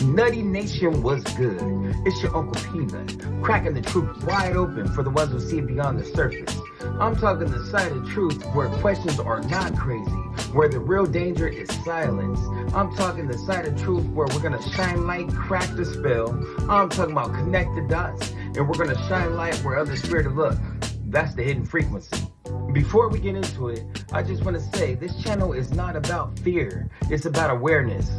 Nutty Nation was good. It's your Uncle Peanut, cracking the truth wide open for the ones who see beyond the surface. I'm talking the side of truth where questions are not crazy, where the real danger is silence. I'm talking the side of truth where we're gonna shine light, crack the spell. I'm talking about connect the dots, and we're gonna shine light where others fear to look. That's the hidden frequency. Before we get into it, I just want to say this channel is not about fear, it's about awareness.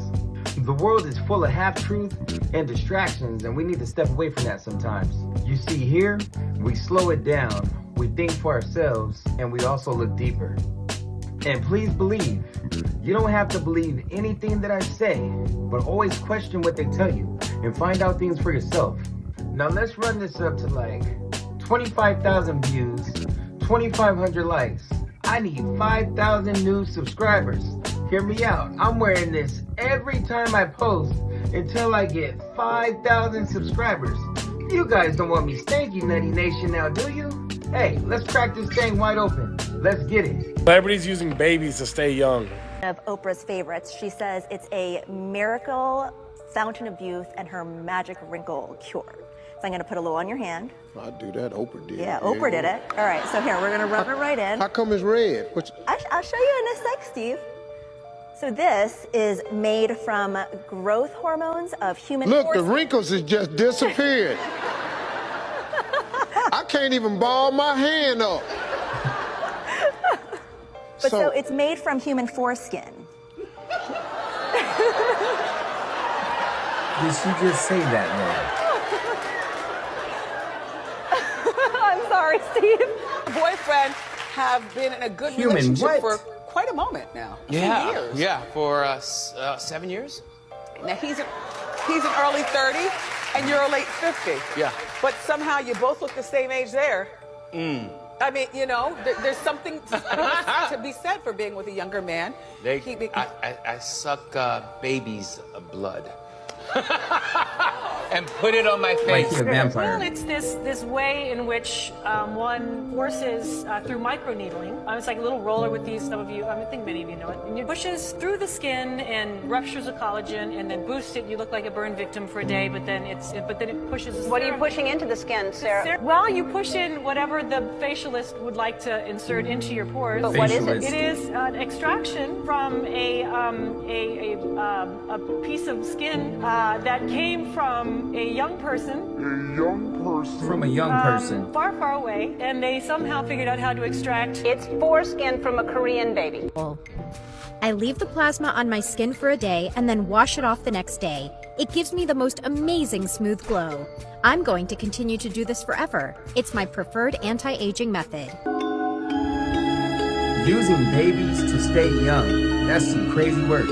The world is full of half-truth and distractions, and we need to step away from that sometimes. You see here, we slow it down, we think for ourselves, and we also look deeper. And please believe, you don't have to believe anything that I say, but always question what they tell you and find out things for yourself. Now let's run this up to like 25,000 views, 2,500 likes. I need 5,000 new subscribers. Hear me out. I'm wearing this every time I post until I get 5,000 subscribers. You guys don't want me stanky, Nutty Nation, now, do you? Hey, let's crack this thing wide open. Let's get it. Celebrities using babies to stay young. Of Oprah's favorites, she says it's a miracle fountain of youth and her magic wrinkle cure. So I'm gonna put a little on your hand. I'd do that. Oprah did. Yeah, Oprah did it. All right, so here, we're gonna rub it right in. How come it's red? I'll show you in a sec, Steve. So this is made from growth hormones of human Look, horse. the wrinkles has just disappeared. I can't even ball my hand up. But so it's made from human foreskin. Did she just say that, man? I'm sorry, Steve. Boyfriend have been in a good Human relationship what? for quite a moment now. Yeah, 2 years. yeah, for 7 years. Now he's an early 30 and you're a late 50. Yeah. But somehow you both look the same age there. I mean, you know, there's something to be said for being with a younger man. I suck babies' blood. And put it on my Like face. he a vampire. Well, it's this way in which one forces through microneedling. It's like a little roller with these. Some of you, I think many of you know it. And it pushes through the skin and ruptures the collagen, and then boosts it. You look like a burn victim for a day, but then it pushes. What are you pushing into the skin, Sarah? Well, you push in whatever the facialist would like to insert into your pores. But what is it? It is an extraction from a piece of skin that came from a young person. From a young person. Far, far away, and they somehow figured out how to extract. It's foreskin from a Korean baby. I leave the plasma on my skin for a day and then wash it off the next day. It gives me the most amazing smooth glow. I'm going to continue to do this forever. It's my preferred anti-aging method. Using babies to stay young. That's some crazy work.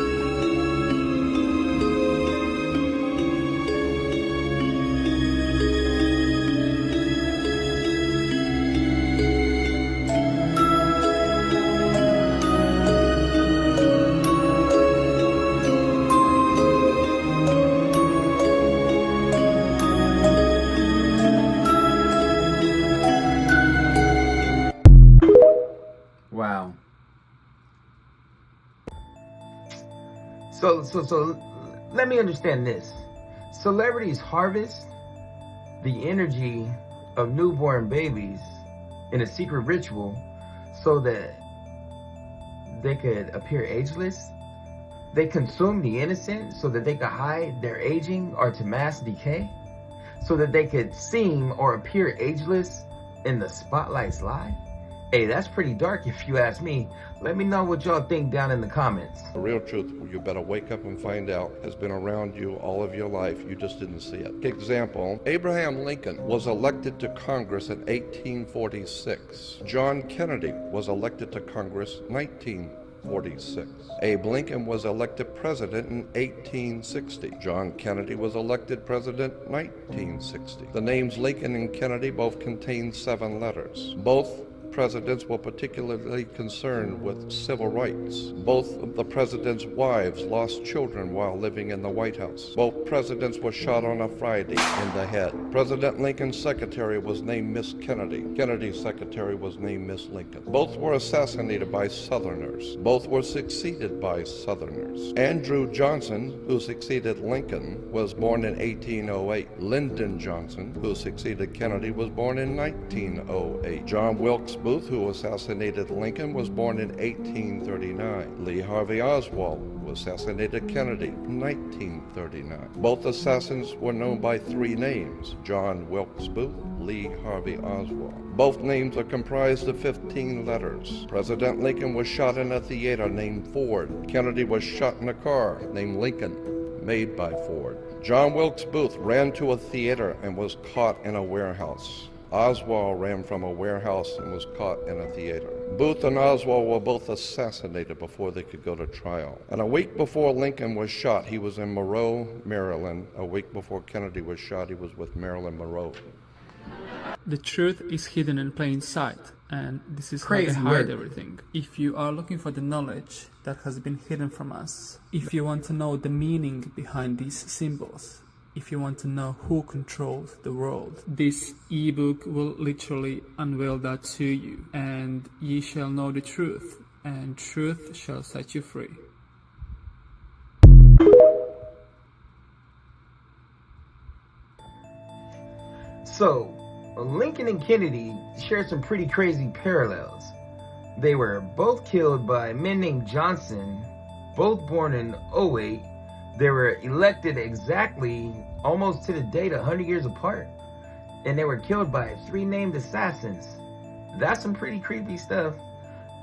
Wow. So let me understand this. Celebrities harvest the energy of newborn babies in a secret ritual so that they could appear ageless. They consume the innocent so that they could hide their aging or to mask decay, so that they could seem or appear ageless in the spotlight's lie. Hey, that's pretty dark if you ask me. Let me know what y'all think down in the comments. The real truth, you better wake up and find out, has been around you all of your life. You just didn't see it. Example, Abraham Lincoln was elected to Congress in 1846. John Kennedy was elected to Congress 1946. Abe Lincoln was elected president in 1860. John Kennedy was elected president 1960. The names Lincoln and Kennedy both contain 7 letters. Both presidents were particularly concerned with civil rights. Both of the president's wives lost children while living in the White House. Both presidents were shot on a Friday in the head. President Lincoln's secretary was named Miss Kennedy. Kennedy's secretary was named Miss Lincoln. Both were assassinated by Southerners. Both were succeeded by Southerners. Andrew Johnson, who succeeded Lincoln, was born in 1808. Lyndon Johnson, who succeeded Kennedy, was born in 1908. John Wilkes Booth, who assassinated Lincoln, was born in 1839. Lee Harvey Oswald, who assassinated Kennedy, in 1939. Both assassins were known by three names: John Wilkes Booth, Lee Harvey Oswald. Both names are comprised of 15 letters. President Lincoln was shot in a theater named Ford. Kennedy was shot in a car named Lincoln, made by Ford. John Wilkes Booth ran to a theater and was caught in a warehouse. Oswald ran from a warehouse and was caught in a theater. Booth and Oswald were both assassinated before they could go to trial. And a week before Lincoln was shot, he was in Monroe, Maryland. A week before Kennedy was shot, he was with Marilyn Monroe. The truth is hidden in plain sight, and this is Crazy how they hide word. everything. If you are looking for the knowledge that has been hidden from us, if you want to know the meaning behind these symbols, if you want to know who controls the world, this ebook will literally unveil that to you, and ye shall know the truth, and truth shall set you free. So, Lincoln and Kennedy share some pretty crazy parallels. They were both killed by men named Johnson, both born in 08. They were elected exactly almost to the date 100 years apart. And they were killed by three named assassins. That's some pretty creepy stuff.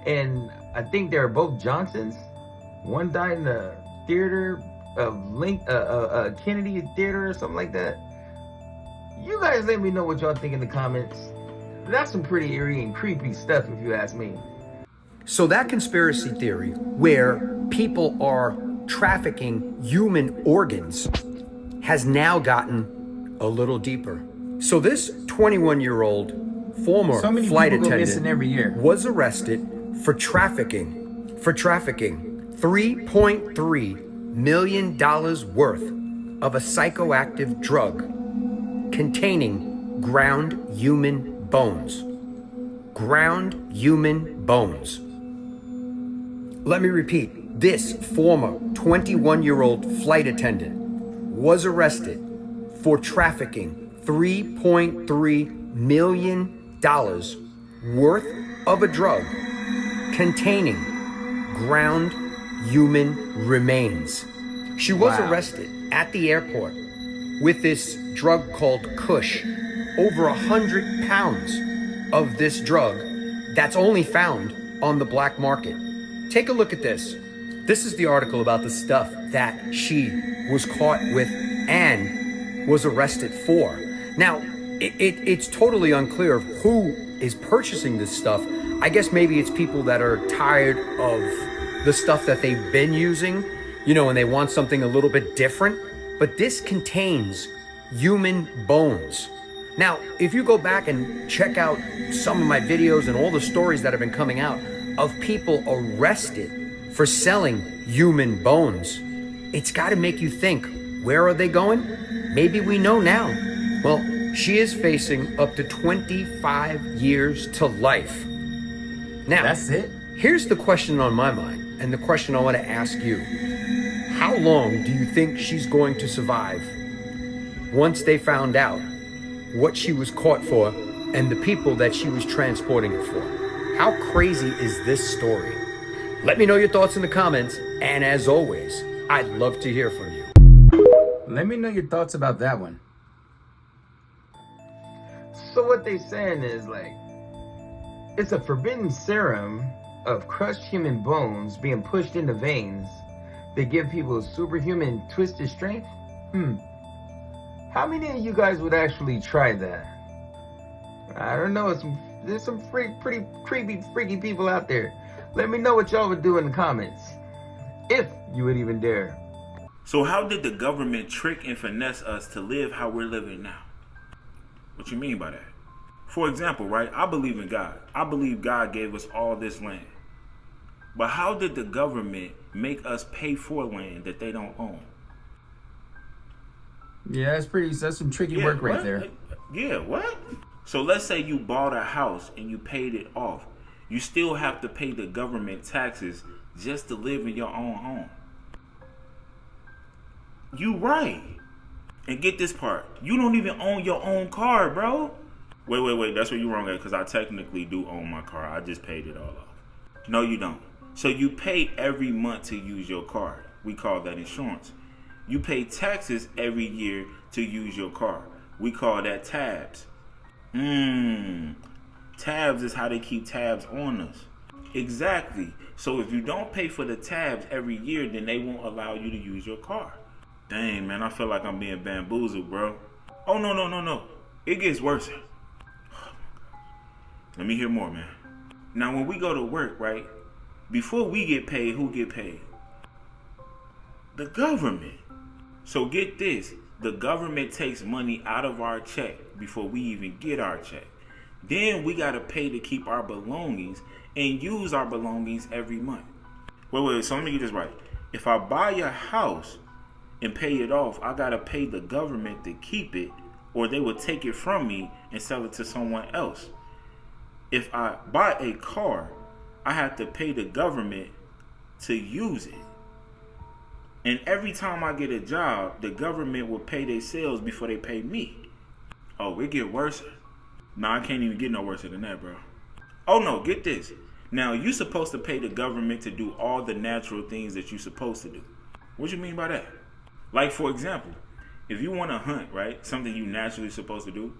And I think they were both Johnsons. One died in the theater of Kennedy Theater or something like that. You guys let me know what y'all think in the comments. That's some pretty eerie and creepy stuff if you ask me. So that conspiracy theory where people are trafficking human organs has now gotten a little deeper. So this 21-year-old former flight attendant every year was arrested for trafficking $3.3 million worth of a psychoactive drug containing ground human bones. Ground human bones. Let me repeat. This former 21-year-old flight attendant was arrested for trafficking $3.3 million worth of a drug containing ground human remains. She was arrested at the airport with this drug called Kush. Over 100 pounds of this drug that's only found on the black market. Take a look at this. This is the article about the stuff that she was caught with and was arrested for. Now, it's totally unclear of who is purchasing this stuff. I guess maybe it's people that are tired of the stuff that they've been using, you know, and they want something a little bit different. But this contains human bones. Now, if you go back and check out some of my videos and all the stories that have been coming out of people arrested for selling human bones, it's got to make you think, where are they going? Maybe we know now. Well, she is facing up to 25 years to life. Now, That's it? Here's the question on my mind, and the question I want to ask you. How long do you think she's going to survive once they found out what she was caught for and the people that she was transporting it for? How crazy is this story? Let me know your thoughts in the comments, and as always, I'd love to hear from you. Let me know your thoughts about that one. So what they saying is like, it's a forbidden serum of crushed human bones being pushed into veins. They give people superhuman twisted strength? How many of you guys would actually try that? I don't know. There's some pretty creepy, freaky people out there. Let me know what y'all would do in the comments. If you would even dare. So how did the government trick and finesse us to live how we're living now? What you mean by that? For example, right? I believe in God. I believe God gave us all this land. But how did the government make us pay for land that they don't own? Yeah, that's some tricky work right there. Yeah, what? So let's say you bought a house and you paid it off. You still have to pay the government taxes just to live in your own home. You right. And get this part. You don't even own your own car, bro. Wait. That's where you're wrong at, because I technically do own my car. I just paid it all off. No, you don't. So you pay every month to use your car. We call that insurance. You pay taxes every year to use your car. We call that tabs. Tabs is how they keep tabs on us. Exactly. So if you don't pay for the tabs every year, then they won't allow you to use your car. Dang, man, I feel like I'm being bamboozled, bro. Oh, no. It gets worse. Let me hear more, man. Now, when we go to work, right? Before we get paid, who get paid? The government. So get this. The government takes money out of our check before we even get our check. Then we got to pay to keep our belongings and use our belongings every month. Wait. So let me get this right. If I buy a house and pay it off, I got to pay the government to keep it, or they will take it from me and sell it to someone else. If I buy a car, I have to pay the government to use it. And every time I get a job, the government will pay their sales before they pay me. Oh, it get worse? Nah, I can't even get no worse than that, bro. Oh no, get this. Now, you're supposed to pay the government to do all the natural things that you're supposed to do. What you mean by that? Like, for example, if you want to hunt, right, something you naturally supposed to do,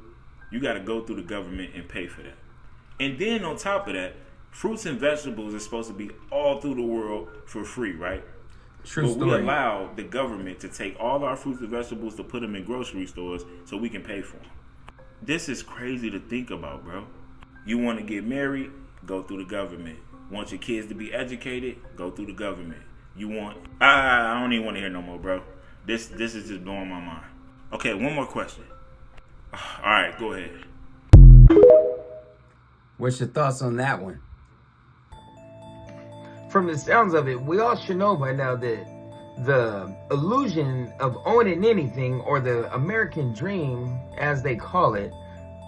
you got to go through the government and pay for that. And then on top of that, fruits and vegetables are supposed to be all through the world for free, right? True story. We allow the government to take all our fruits and vegetables to put them in grocery stores so we can pay for them. This is crazy to think about, bro. You want to get married? Go through the government. Want your kids to be educated? Go through the government. You want... I don't even want to hear no more, bro. This is just blowing my mind. Okay, one more question. All right, go ahead. What's your thoughts on that one? From the sounds of it, we all should know by now that the illusion of owning anything, or the American dream, as they call it,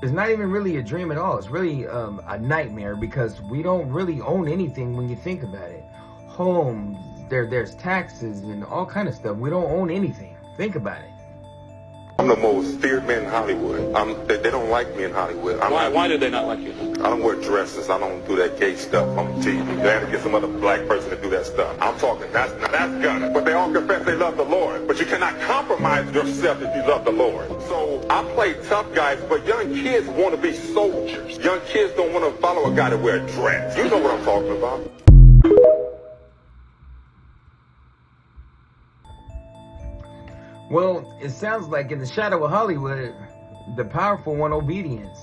is not even really a dream at all. It's really a nightmare, because we don't really own anything when you think about it. Homes, there's taxes and all kind of stuff. We don't own anything. Think about it. I'm the most feared man in Hollywood. They don't like me in Hollywood. Why do they not like you? I don't wear dresses. I don't do that gay stuff on TV. They have to get some other black person to do that stuff. I'm talking, that's gun. But they all confess they love the Lord. But you cannot compromise yourself if you love the Lord. So I play tough guys, but young kids want to be soldiers. Young kids don't want to follow a guy that wear a dress. You know what I'm talking about. Well, it sounds like in the shadow of Hollywood, the powerful want obedience.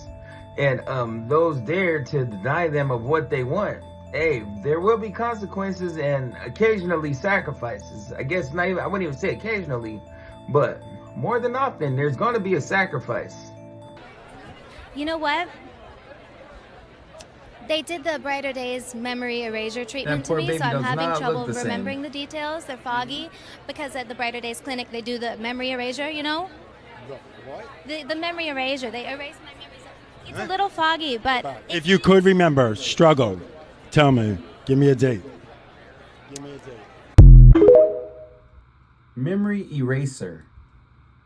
And those dare to deny them of what they want. Hey, there will be consequences and occasionally sacrifices. I guess not even, I wouldn't even say occasionally, but more than often, there's going to be a sacrifice. You know what? They did the Brighter Days memory erasure treatment to me, so I'm having trouble remembering the details. They're foggy because at the Brighter Days clinic they do the memory erasure, you know? What? The memory erasure. They erase my memories. It's a little foggy, but... If you could remember, struggle, tell me. Give me a date. Give me a date. Memory eraser.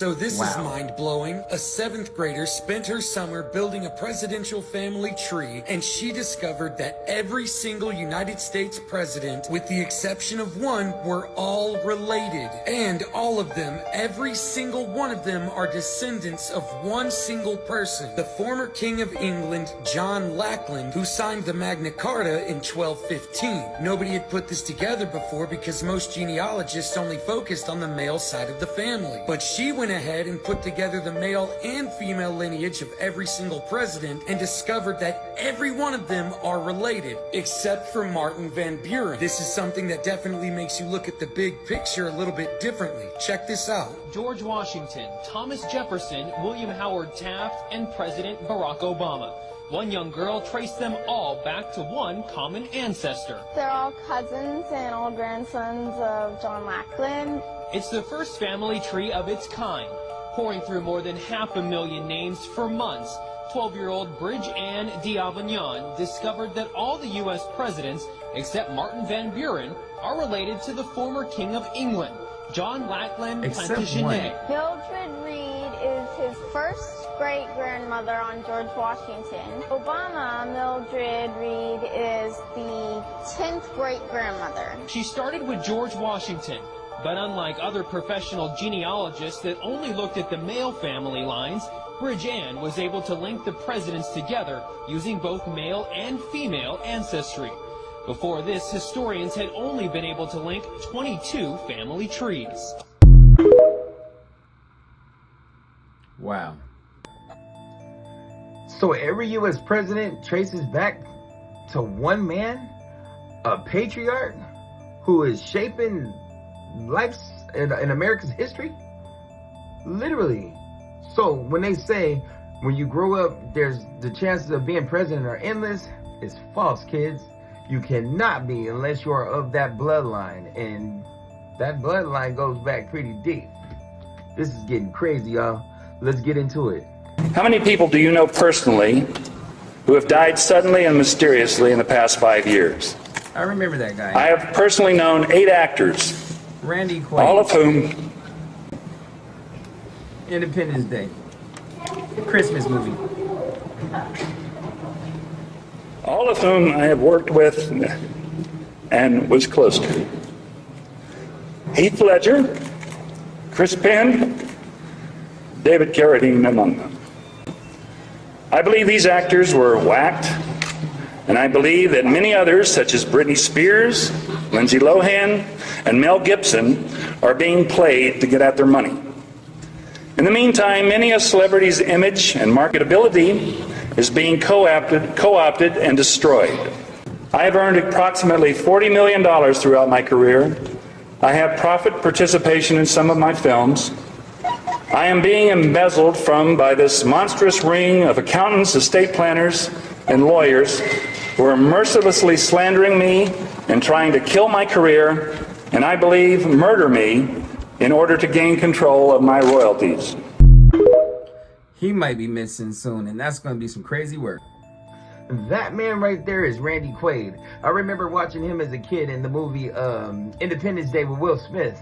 So this is mind-blowing. A 7th grader spent her summer building a presidential family tree, and she discovered that every single United States president, with the exception of one, were all related. And all of them, every single one of them, are descendants of one single person, the former King of England, John Lackland, who signed the Magna Carta in 1215. Nobody had put this together before because most genealogists only focused on the male side of the family. But she went went ahead and put together the male and female lineage of every single president and discovered that every one of them are related, except for Martin Van Buren. This is something that definitely makes you look at the big picture a little bit differently. Check this out. George Washington, Thomas Jefferson, William Howard Taft, and President Barack Obama. One young girl traced them all back to one common ancestor. They're all cousins and all grandsons of John Lackland. It's the first family tree of its kind, pouring through more than 500,000 names for months. 12-year-old Bridge Ann d'Avignon discovered that all the U.S. presidents, except Martin Van Buren, are related to the former King of England, John Lackland Plantagenet. Mildred Reed is his first great-grandmother on George Washington. Obama, Mildred Reed, is the 10th great-grandmother. She started with George Washington, but unlike other professional genealogists that only looked at the male family lines, Bridge Ann was able to link the presidents together using both male and female ancestry. Before this, historians had only been able to link 22 family trees. Wow. So every U.S. president traces back to one man, a patriarch, who is shaping life in America's history? Literally. So when they say, when you grow up, there's the chances of being president are endless, it's false, kids. You cannot be unless you are of that bloodline, and that bloodline goes back pretty deep. This is getting crazy, y'all. Let's get into it. How many people do you know personally who have died suddenly and mysteriously in the past 5 years? I remember that guy. I have personally known 8 actors, Randy Quaid. all of whom... Independence Day. Christmas movie. all of whom I have worked with and was close to. Heath Ledger, Chris Penn, David Carradine among them. I believe these actors were whacked, and I believe that many others, such as Britney Spears, Lindsay Lohan, and Mel Gibson, are being played to get at their money. In the meantime, many a celebrity's image and marketability is being co-opted and destroyed. I have earned approximately $40 million throughout my career. I have profit participation in some of my films. I am being embezzled from by this monstrous ring of accountants, estate planners, and lawyers who are mercilessly slandering me and trying to kill my career, and I believe murder me in order to gain control of my royalties. He might be missing soon, and that's going to be some crazy work. That man right there is Randy Quaid. I remember watching him as a kid in the movie Independence Day with Will Smith.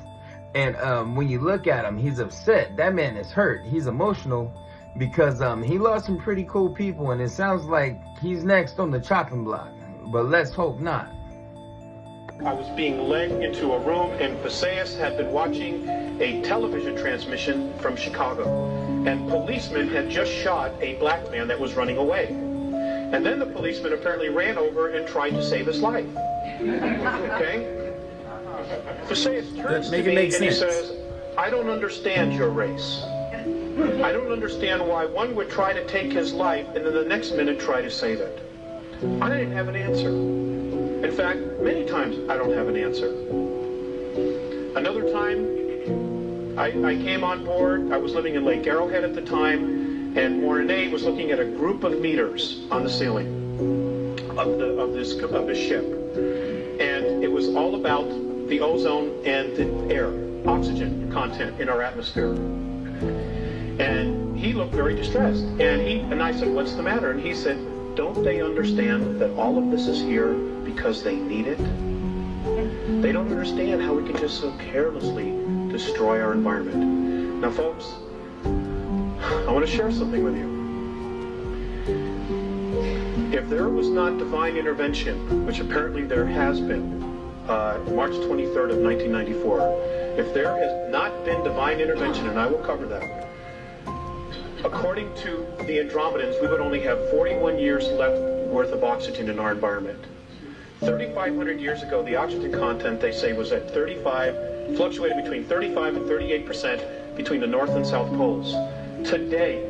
And when you look at him, he's upset. That man is hurt. He's emotional because he lost some pretty cool people, and it sounds like he's next on the chopping block. But let's hope not. I was being led into a room, and Visayas had been watching a television transmission from Chicago. And policemen had just shot a black man that was running away. And then the policeman apparently ran over and tried to save his life. Okay? Visayas turns to me and he says, I don't understand your race. I don't understand why one would try to take his life and then the next minute try to save it. I didn't have an answer. In fact, many times I don't have an answer. Another time, I came on board. I was living in Lake Arrowhead at the time, and Mornay was looking at a group of meters on the ceiling of this ship. And it was all about the ozone and the air, oxygen content in our atmosphere. And he looked very distressed. And I said, what's the matter? And he said, don't they understand that all of this is here because they need it? They don't understand how we can just so carelessly destroy our environment. Now, folks, I want to share something with you. If there was not divine intervention, which apparently there has been, March 23rd of 1994, if there has not been divine intervention, and I will cover that, according to the Andromedans, we would only have 41 years left worth of oxygen in our environment. 3,500 years ago, the oxygen content, they say, was at 35, fluctuated between 35 and 38%, between the North and South Poles. Today,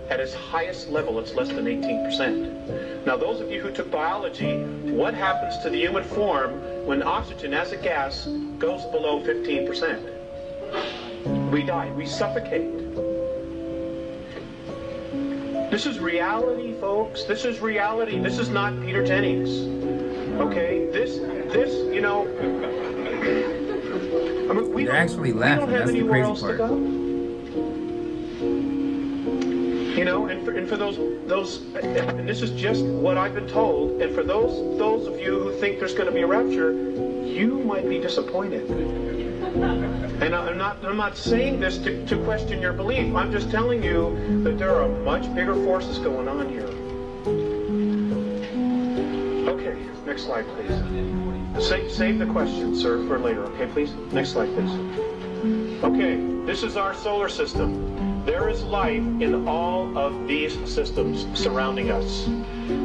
at its highest level, it's less than 18%. Now, those of you who took biology, what happens to the human form when oxygen as a gas goes below 15%? We die. We suffocate. This is reality, folks. This is reality. This is not Peter Jennings. Okay? This, you know, I mean, They're actually laughing. That's the crazy part. You know, and for those, and this is just what I've been told, and for those of you who think there's going to be a rapture, you might be disappointed. And I'm not saying this to question your belief. I'm just telling you that there are much bigger forces going on here. Okay, next slide, please. Save the question, sir, for later. Okay, please. Next slide, please. Okay, this is our solar system. There is life in all of these systems surrounding us.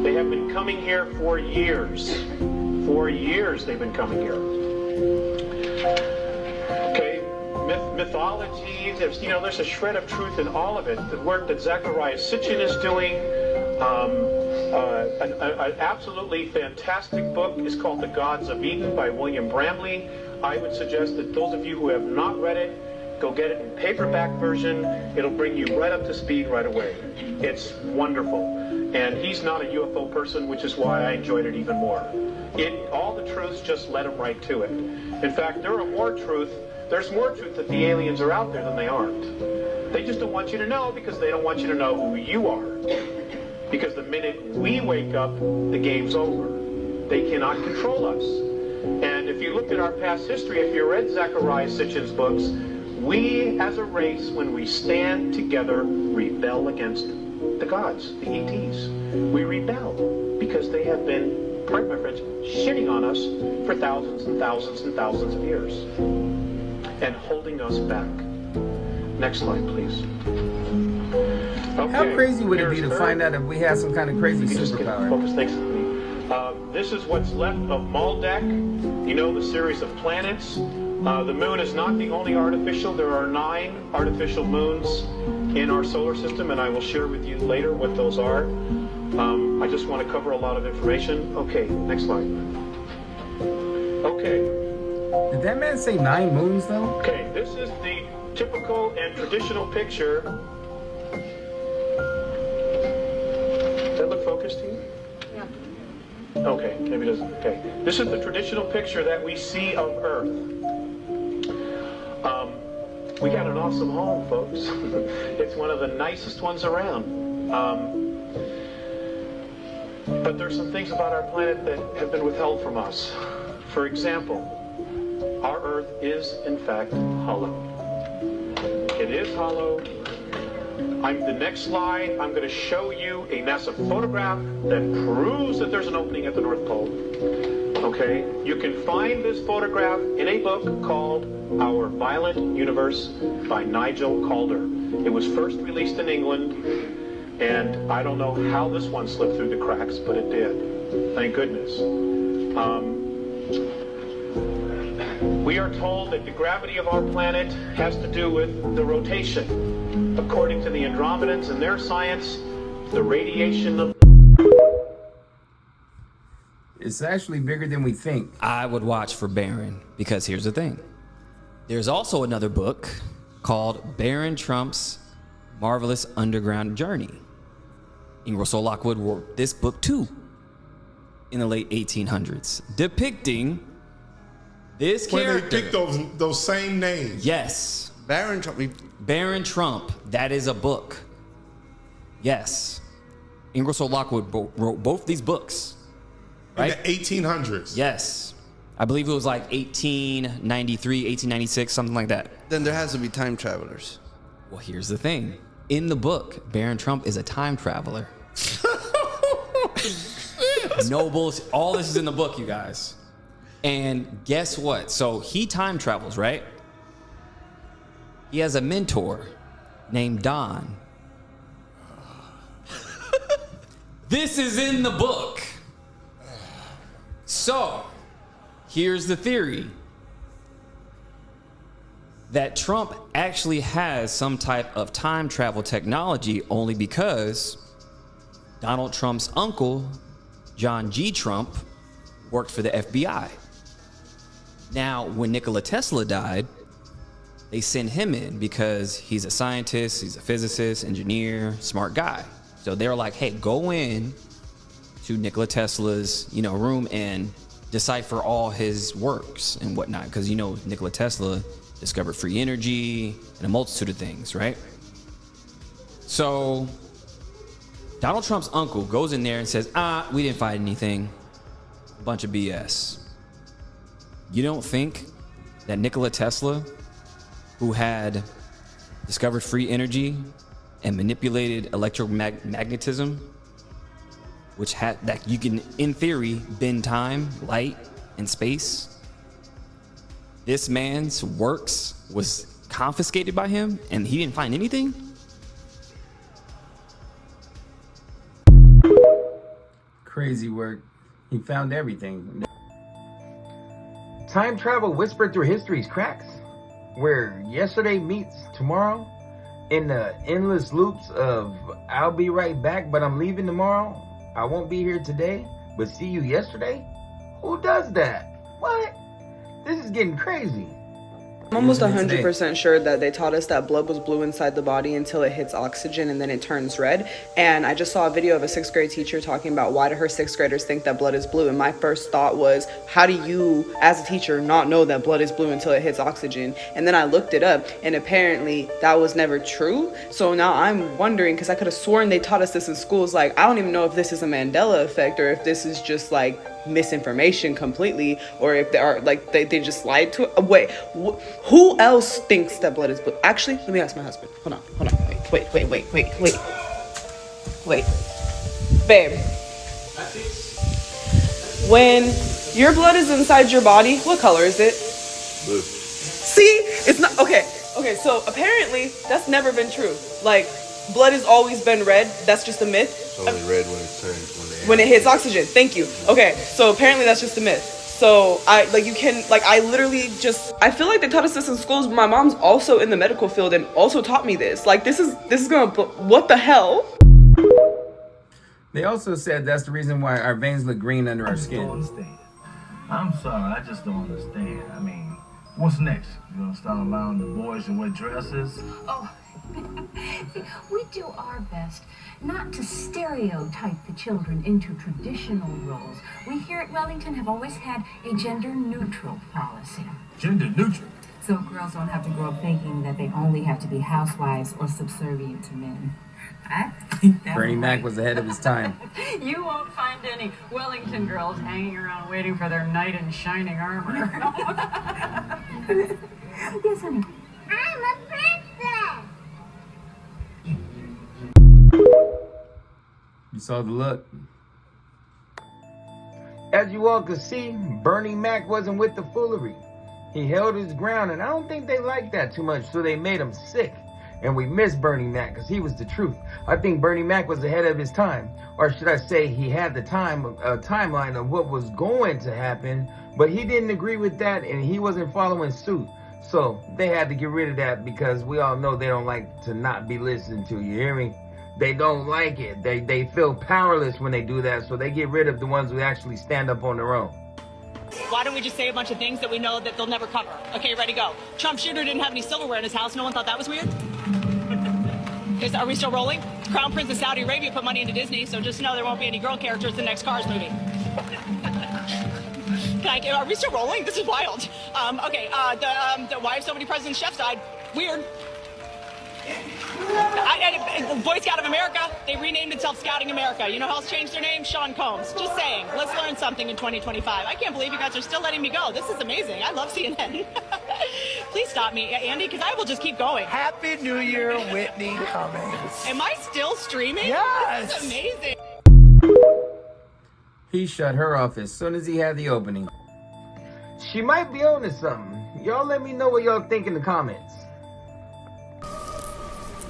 They have been coming here for years. For years they've been coming here. Okay, mythology, there's a shred of truth in all of it. The work that Zecharia Sitchin is doing, an absolutely fantastic book is called The Gods of Eden by William Bramley. I would suggest that those of you who have not read it, go get it in paperback version. It'll bring you right up to speed right away. It's wonderful. And he's not a UFO person, which is why I enjoyed it even more. All the truths, just let him right to it. In fact, there's more truth that the aliens are out there than they aren't. They just don't want you to know because they don't want you to know who you are. Because the minute we wake up, the game's over. They cannot control us. And if you looked at our past history, if you read Zecharia Sitchin's books, we as a race, when we stand together, rebel against the gods, the ETs. We rebel because they have been, pardon my French, shitting on us for thousands and thousands and thousands of years and holding us back. Next slide, please. Okay, how crazy would it be to find out if we had some kind of crazy superpower? Focus, thanks. This is what's left of Maldek. You know, the series of planets. The moon is not the only artificial. There are 9 artificial moons in our solar system, and I will share with you later what those are. I just want to cover a lot of information. Okay, next slide. Okay. Did that man say 9 moons, though? Okay, this is the typical and traditional picture. Does that look focused to you? Yeah. Okay, maybe it doesn't. Okay. This is the traditional picture that we see of Earth. We got an awesome home, folks. It's one of the nicest ones around. But there's some things about our planet that have been withheld from us. For example, our Earth is, in fact, hollow. It is hollow. The next slide, I'm going to show you a NASA photograph that proves that there's an opening at the North Pole. Okay? You can find this photograph in a book called Our Violent Universe by Nigel Calder. It was first released in England, and I don't know how this one slipped through the cracks, but it did. Thank goodness. We are told that the gravity of our planet has to do with the rotation. According to the Andromedans and their science, the radiation of... It's actually bigger than we think. I would watch for Barron, because here's the thing. There's also another book called Barron Trump's Marvelous Underground Journey. Ingersoll Lockwood wrote this book too in the late 1800s, depicting this character. When they pick those same names. Yes. Barron Trump. Barron Trump. That is a book. Yes. Ingersoll Lockwood wrote both these books. Right? In the 1800s. Yes. I believe it was like 1893, 1896, something like that. Then there has to be time travelers. Well, here's the thing. In the book, Barron Trump is a time traveler. No bullshit. All this is in the book, you guys. And guess what? So he time travels, right? He has a mentor named Don. This is in the book. So, here's the theory. that Trump actually has some type of time travel technology only because Donald Trump's uncle, John G. Trump, worked for the FBI. Now, when Nikola Tesla died, they sent him in because he's a scientist, he's a physicist, engineer, smart guy. So they're like, hey, go in to Nikola Tesla's, room and decipher all his works and whatnot. Because, Nikola Tesla discovered free energy and a multitude of things, right? So Donald Trump's uncle goes in there and says, we didn't find anything. A bunch of BS. You don't think that Nikola Tesla, who had discovered free energy and manipulated electromagnetism, which had that you can, in theory, bend time, light, and space, this man's works was confiscated by him and he didn't find anything? Crazy work. He found everything. Time travel whispered through history's cracks, where yesterday meets tomorrow in the endless loops of I'll be right back, but I'm leaving tomorrow. I won't be here today, but see you yesterday? Who does that? What? This is getting crazy. I'm almost 100% sure that they taught us that blood was blue inside the body until it hits oxygen and then it turns red. And I just saw a video of a 6th grade teacher talking about why do her 6th graders think that blood is blue. And my first thought was, how do you, as a teacher, not know that blood is blue until it hits oxygen? And then I looked it up and apparently that was never true. So now I'm wondering, because I could have sworn they taught us this in schools, like, I don't even know if this is a Mandela effect or if this is just like misinformation completely, or if they are like they just lied to it. Wait, who else thinks that blood is blue? Actually, let me ask my husband. Hold on. Wait. Babe, when your blood is inside your body, what color is it? Blue. See, it's not okay. So apparently that's never been true. Like, blood has always been red. That's just a myth. It's only red when it hits oxygen. Thank you. Okay, so apparently that's just a myth. So I feel like they taught us this in schools, but my mom's also in the medical field and also taught me this. Like, this is gonna, what the hell? They also said that's the reason why our veins look green under our skin. I'm sorry, I just don't understand. I mean, what's next? You gonna start allowing the boys to wear dresses? Oh, see, we do our best not to stereotype the children into traditional roles. We here at Wellington have always had a gender-neutral policy. Gender-neutral? So girls don't have to grow up thinking that they only have to be housewives or subservient to men. I think that's Bernie Mac was ahead of his time. You won't find any Wellington girls hanging around waiting for their knight in shining armor. Yes, honey. I'm a princess! You saw the look. As you all could see, Bernie Mac wasn't with the foolery. He held his ground, and I don't think they liked that too much, so they made him sick. And we miss Bernie Mac because he was the truth. I think Bernie Mac was ahead of his time. Or should I say he had the timeline of what was going to happen, but he didn't agree with that and he wasn't following suit. So they had to get rid of that because we all know they don't like to not be listened to. You hear me? They don't like it. They feel powerless when they do that, so they get rid of the ones who actually stand up on their own. Why don't we just say a bunch of things that we know that they'll never cover? Okay, ready, go. Trump Jr. didn't have any silverware in his house. No one thought that was weird? Are we still rolling? Crown Prince of Saudi Arabia put money into Disney, so just know there won't be any girl characters in the next Cars movie. Are we still rolling? This is wild. Why have so many presidents' chefs died? Weird. Boy Scout of America, they renamed itself Scouting America. You know who else changed their name? Sean Combs. Just saying. Let's learn something in 2025. I can't believe you guys are still letting me go. This is amazing. I love CNN. Please stop me, Andy, because I will just keep going. Happy New Year, Whitney Cummings. Am I still streaming? Yes. This is amazing. He shut her off as soon as he had the opening. She might be on to something. Y'all let me know what y'all think in the comments.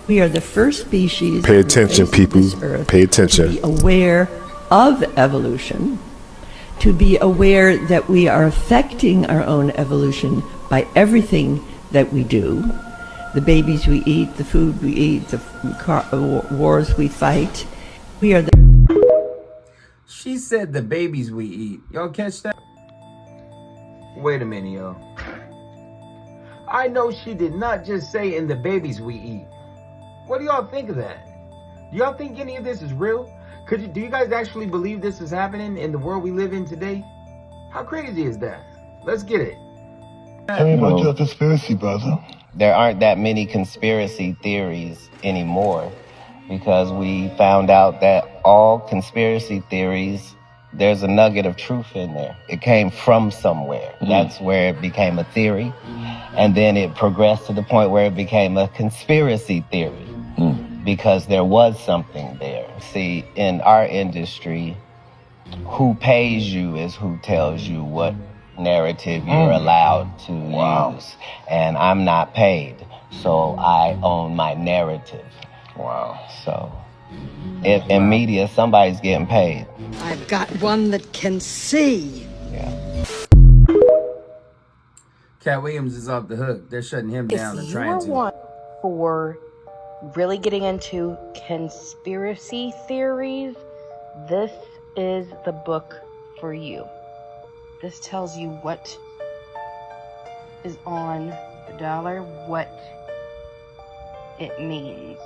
We are the first species. Pay attention, people. Pay attention. To be aware of evolution, to be aware that we are affecting our own evolution by everything that we do, the babies we eat, the food we eat, the wars we fight. We are the... She said the babies we eat. Y'all catch that? Wait a minute, yo. I know she did not just say in the babies we eat. What do y'all think of that? Do y'all think any of this is real? Do you guys actually believe this is happening in the world we live in today? How crazy is that? Let's get it. Tell me about your conspiracy, brother. There aren't that many conspiracy theories anymore because we found out that all conspiracy theories, there's a nugget of truth in there. It came from somewhere. That's where it became a theory. And then it progressed to the point where it became a conspiracy theory because there was something there. See, in our industry, who pays you is who tells you what narrative you're allowed to use. And I'm not paid, so I own my narrative. Wow. So in media, somebody's getting paid. I've got one that can see. Yeah. Cat Williams is off the hook. They're shutting him down. They're trying to. One for really getting into conspiracy theories, this is the book for you. This tells you what is on the dollar, what it means,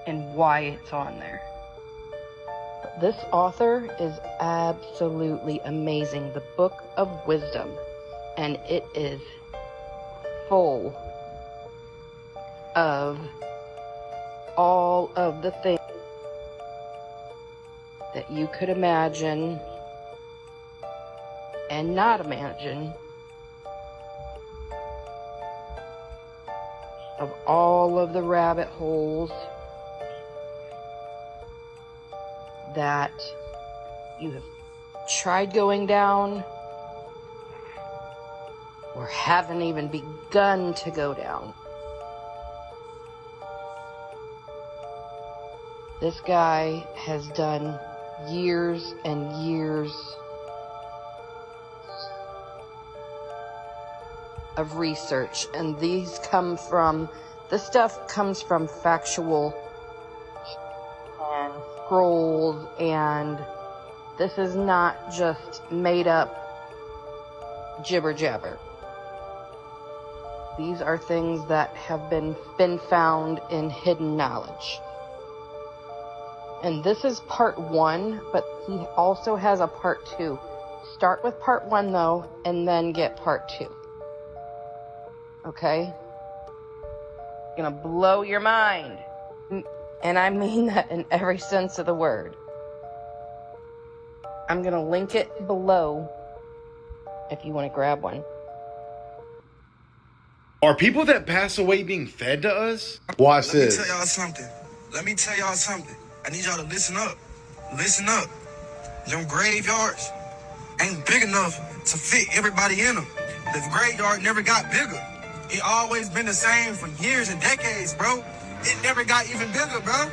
and why it's on there. This author is absolutely amazing. The Book of Wisdom, and it is full of all of the things that you could imagine and not imagine, of all of the rabbit holes that you have tried going down or haven't even begun to go down. This guy has done years and years of research, and this stuff comes from factual and scrolls, and this is not just made up jibber jabber. These are things that have been found in hidden knowledge. And this is part 1, but he also has a part 2. Start with part 1 though, and then get part 2. Okay? Gonna blow your mind. And I mean that in every sense of the word. I'm gonna link it below if you want to grab one. Are people that pass away being fed to us? Watch this. Let me tell y'all something. I need y'all to listen up. Listen up. Them graveyards ain't big enough to fit everybody in them. The graveyard never got bigger. It always been the same for years and decades, bro. It never got even bigger, bro.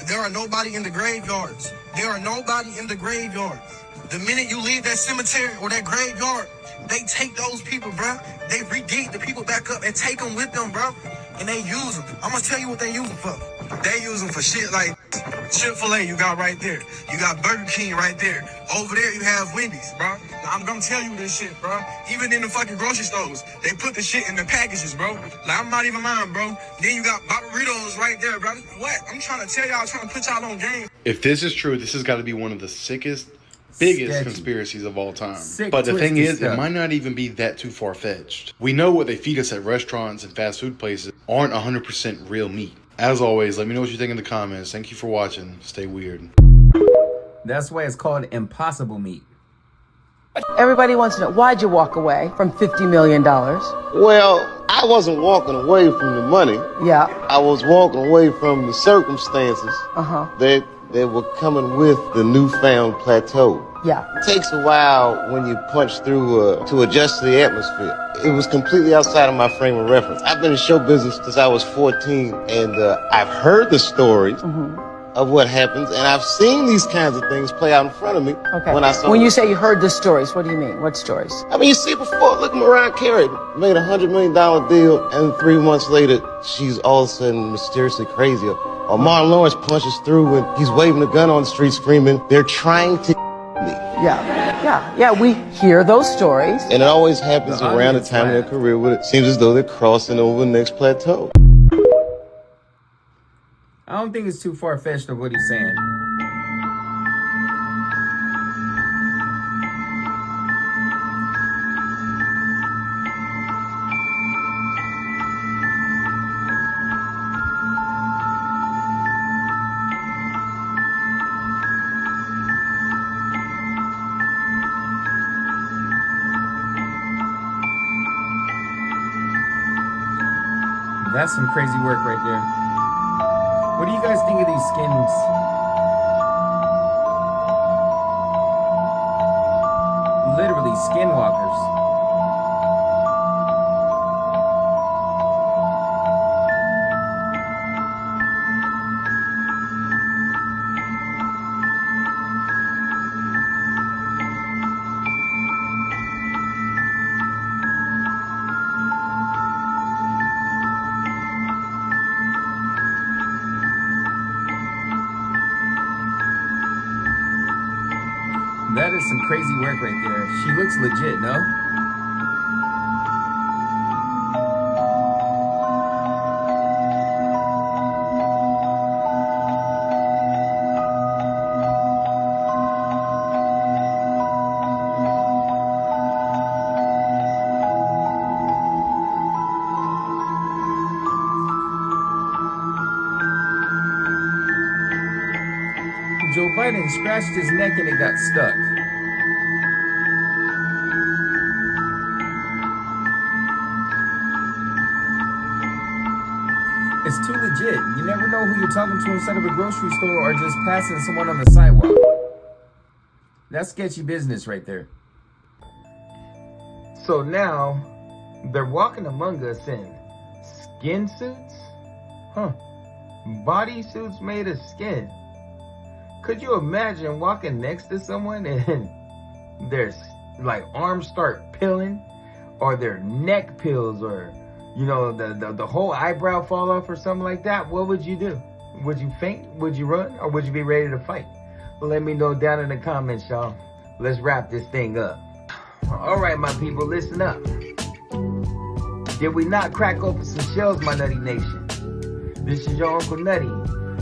There are nobody in the graveyards. There are nobody in the graveyards. The minute you leave that cemetery or that graveyard, they take those people, bro. They re-dig the people back up and take them with them, bro. And they use them. I'm gonna tell you what they use them for. They use them for shit like Chick-fil-A you got right there. You got Burger King right there. Over there you have Wendy's, bro. Now, I'm gonna tell you this shit, bro. Even in the fucking grocery stores, they put the shit in the packages, bro. Like, I'm not even lying, bro. Then you got Barbados right there, bro. What? I'm trying to tell y'all, trying to put y'all on game. If this is true, this has got to be one of the sickest, biggest Sketchy. conspiracies of all time. Sick, but the thing twisted is, stuff. it might not even be that too far-fetched. We know what they feed us at restaurants and fast food places aren't 100% real meat. As always, let me know what you think in the comments. Thank you for watching. Stay weird. That's why it's called impossible meat. Everybody wants to know, why'd you walk away from $50 million? Well, I wasn't walking away from the money. Yeah. I was walking away from the circumstances that were coming with the newfound plateau. Yeah. It takes a while when you punch through to adjust to the atmosphere. It was completely outside of my frame of reference. I've been in show business since I was 14, and I've heard the stories, of what happens, and I've seen these kinds of things play out in front of me. Okay. When I saw When you say you heard the stories, what do you mean? What stories? I mean, you see before, look, Mariah Carey made $100 million deal, and 3 months later, she's all of a sudden mysteriously crazy. Or Martin Lawrence punches through and he's waving a gun on the street screaming, they're trying to me. Yeah, we hear those stories. And it always happens around the time of their career where it seems as though they're crossing over the next plateau. I don't think it's too far-fetched of what he's saying. That's some crazy work right there. What do you guys think of these skins? Literally skinwalkers. That is some crazy work right there. She looks legit, no? Joe Biden scratched his neck and it got stuck. It's too legit. You never know who you're talking to inside of a grocery store or just passing someone on the sidewalk. That's sketchy business right there. So now, they're walking among us in skin suits? Huh. Body suits made of skin. Could you imagine walking next to someone and their like arms start peeling, or their neck peels, or you know the whole eyebrow fall off or something like that? What would you do? Would you faint? Would you run? Or would you be ready to fight? Well, let me know down in the comments, y'all. Let's wrap this thing up. All right, my people, listen up. Did we not crack open some shells, my Nutty Nation? This is your Uncle Nutty.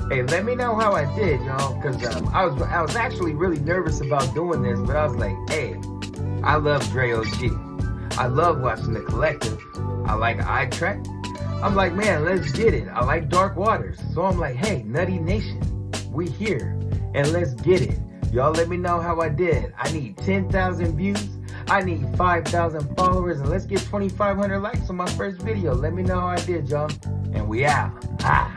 Hey, let me know how I did, y'all, because I was actually really nervous about doing this, but I was like, hey, I love Dre OG. I love watching The Collective. I like Eye Track. I'm like, man, let's get it. I like Dark Waters. So I'm like, hey, Nutty Nation, we here, and let's get it. Y'all let me know how I did. I need 10,000 views. I need 5,000 followers, and let's get 2,500 likes on my first video. Let me know how I did, y'all. And we out. Ah.